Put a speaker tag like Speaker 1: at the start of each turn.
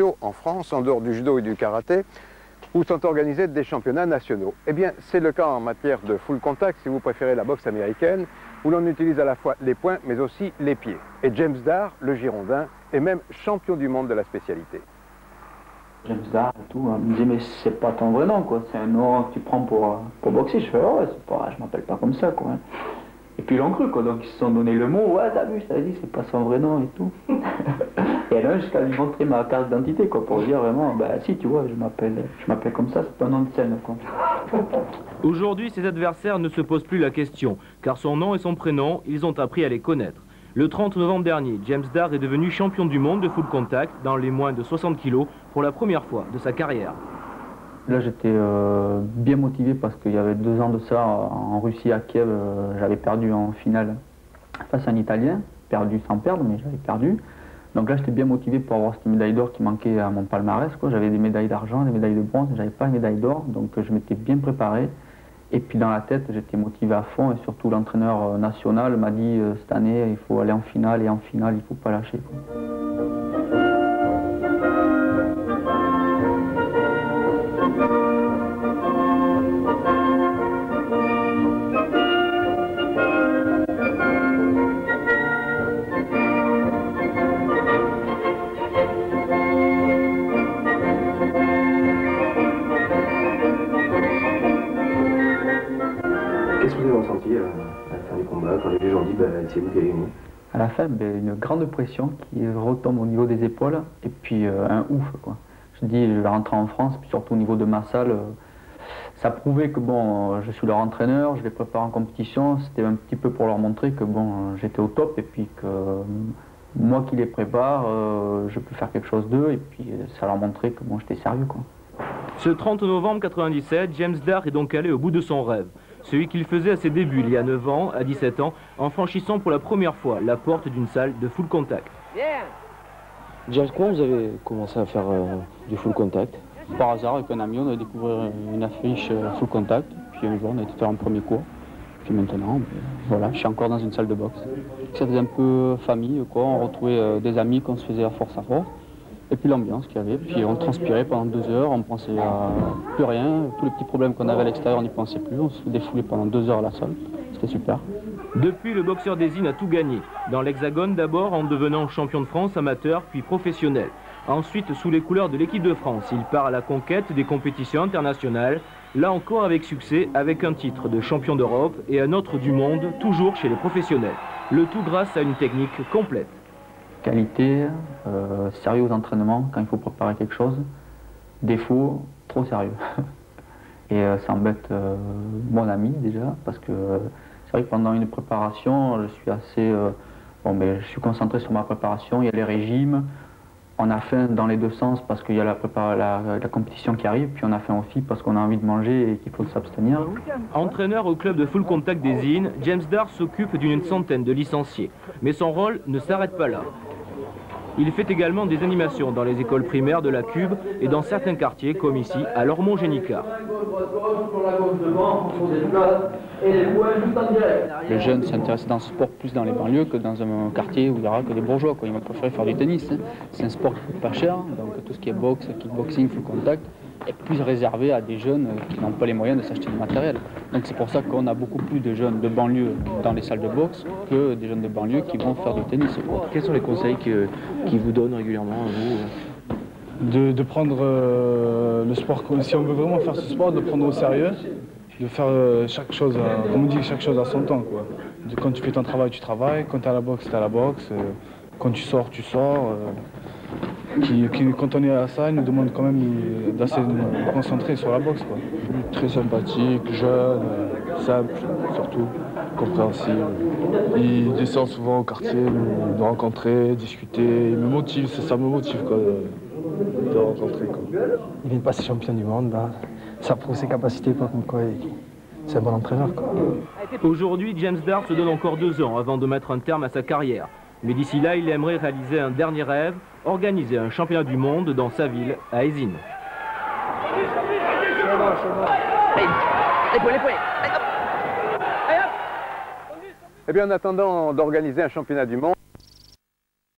Speaker 1: martiaux en France, en dehors du judo et du karaté, où sont organisés des championnats nationaux. Eh bien, c'est le cas en matière de full contact, si vous préférez la boxe américaine, où l'on utilise à la fois les poings, mais aussi les pieds. Et James Darr, le Girondin, est même champion du monde de la spécialité.
Speaker 2: James Darr et tout, me disait, mais c'est pas ton vrai nom, quoi. C'est un nom que tu prends pour boxer. Je fais, ouais, je m'appelle pas comme ça, quoi. Et puis ils l'ont cru, quoi. Donc ils se sont donné le mot, ouais, t'as vu, je t'avais dit, c'est pas son vrai nom et tout. Et là, jusqu'à lui montrer ma carte d'identité, quoi, pour dire vraiment, bah si, tu vois, je m'appelle comme ça, c'est pas un nom de scène, quoi.
Speaker 3: Aujourd'hui, ses adversaires ne se posent plus la question, car son nom et son prénom, ils ont appris à les connaître. Le 30 novembre dernier, James Darr est devenu champion du monde de full contact dans les moins de 60 kilos pour la première fois de sa carrière.
Speaker 2: Là, j'étais bien motivé parce qu'il y avait 2 ans de ça, en Russie, à Kiev, j'avais perdu en finale face à un Italien, perdu sans perdre, mais j'avais perdu. Donc là, j'étais bien motivé pour avoir cette médaille d'or qui manquait à mon palmarès, quoi. J'avais des médailles d'argent, des médailles de bronze, mais j'avais pas une médaille d'or, donc je m'étais bien préparé. Et puis dans la tête, j'étais motivé à fond, et surtout l'entraîneur national m'a dit cette année, il faut aller en finale, et en finale, il faut pas lâcher, quoi.
Speaker 4: Qu'est-ce que vous avez ressenti à la fin du combat, quand les gens disent c'est vous qui avez gagné?
Speaker 2: À la fin, une grande pression qui retombe au niveau des épaules, et puis un ouf, quoi. Je dis, je vais rentrer en France, puis surtout au niveau de ma salle, ça prouvait que bon, je suis leur entraîneur, je les prépare en compétition, c'était un petit peu pour leur montrer que bon, j'étais au top, et puis que moi qui les prépare, je peux faire quelque chose d'eux, et puis ça leur montrait que bon, j'étais sérieux, quoi.
Speaker 3: Ce 30 novembre 1997, James Darr est donc allé au bout de son rêve. Celui qu'il faisait à ses débuts il y a 9 ans, à 17 ans, en franchissant pour la première fois la porte d'une salle de full contact.
Speaker 5: James, comment vous avez commencé à faire du full contact?
Speaker 2: Par hasard, avec un ami, on a découvert une affiche full contact, puis un jour on a été faire un premier cours. Puis maintenant, voilà, je suis encore dans une salle de boxe. Ça faisait un peu famille, quoi. On retrouvait des amis qu'on se faisait à force. Et puis l'ambiance qu'il y avait, puis on transpirait pendant 2 heures, on pensait à plus rien, tous les petits problèmes qu'on avait à l'extérieur, on n'y pensait plus, on se défoulait pendant 2 heures à la salle, c'était super.
Speaker 3: Depuis, le boxeur des îles a tout gagné. Dans l'Hexagone d'abord en devenant champion de France amateur puis professionnel. Ensuite, sous les couleurs de l'équipe de France, il part à la conquête des compétitions internationales, là encore avec succès, avec un titre de champion d'Europe et un autre du monde, toujours chez les professionnels. Le tout grâce à une technique complète.
Speaker 2: Qualité, sérieux aux entraînements quand il faut préparer quelque chose. Défaut, trop sérieux. Et ça embête mon ami déjà, parce que c'est vrai que pendant une préparation, je suis assez... je suis concentré sur ma préparation, il y a les régimes, on a faim dans les 2 sens parce qu'il y a la compétition qui arrive, puis on a faim aussi parce qu'on a envie de manger et qu'il faut s'abstenir.
Speaker 3: Entraîneur au club de full contact des Innes, James Darr s'occupe d'une centaine de licenciés. Mais son rôle ne s'arrête pas là. Il fait également des animations dans les écoles primaires de la Cube et dans certains quartiers, comme ici, à Lormont-Génicard.
Speaker 2: Les jeunes s'intéressent dans ce sport plus dans les banlieues que dans un quartier où il n'y aura que des bourgeois, quoi. Ils vont préférer faire du tennis, hein. C'est un sport qui coûte pas cher, donc tout ce qui est boxe, kickboxing, full contact, est plus réservé à des jeunes qui n'ont pas les moyens de s'acheter du matériel. Donc c'est pour ça qu'on a beaucoup plus de jeunes de banlieue dans les salles de boxe que des jeunes de banlieue qui vont faire du tennis, quoi.
Speaker 5: Quels sont les conseils qu'ils vous donnent régulièrement à vous?
Speaker 6: De prendre le sport, si on veut vraiment faire ce sport, de prendre au sérieux, de faire chaque chose, comme on dit, chaque chose à son temps, quoi. Quand tu fais ton travail, tu travailles, quand tu es à la boxe, tu es à la boxe, quand tu sors, tu sors. Quand on est à la salle, il nous demande quand même d'assez nous concentrer sur la boxe, quoi. Très sympathique, jeune, simple, surtout, compréhensible. Il descend souvent au quartier, nous rencontrer, discuter, il me motive, ça me motive, quoi, de rencontrer, quoi.
Speaker 7: Il vient de passer champion du monde, bah, ça prouve ses capacités, quoi, comme quoi c'est un bon entraîneur, quoi.
Speaker 3: Aujourd'hui, James Darr se donne encore 2 ans avant de mettre un terme à sa carrière. Mais d'ici là, il aimerait réaliser un dernier rêve, organiser un championnat du monde dans sa ville, à Eysines.
Speaker 1: Eh bien, en attendant d'organiser un championnat du monde,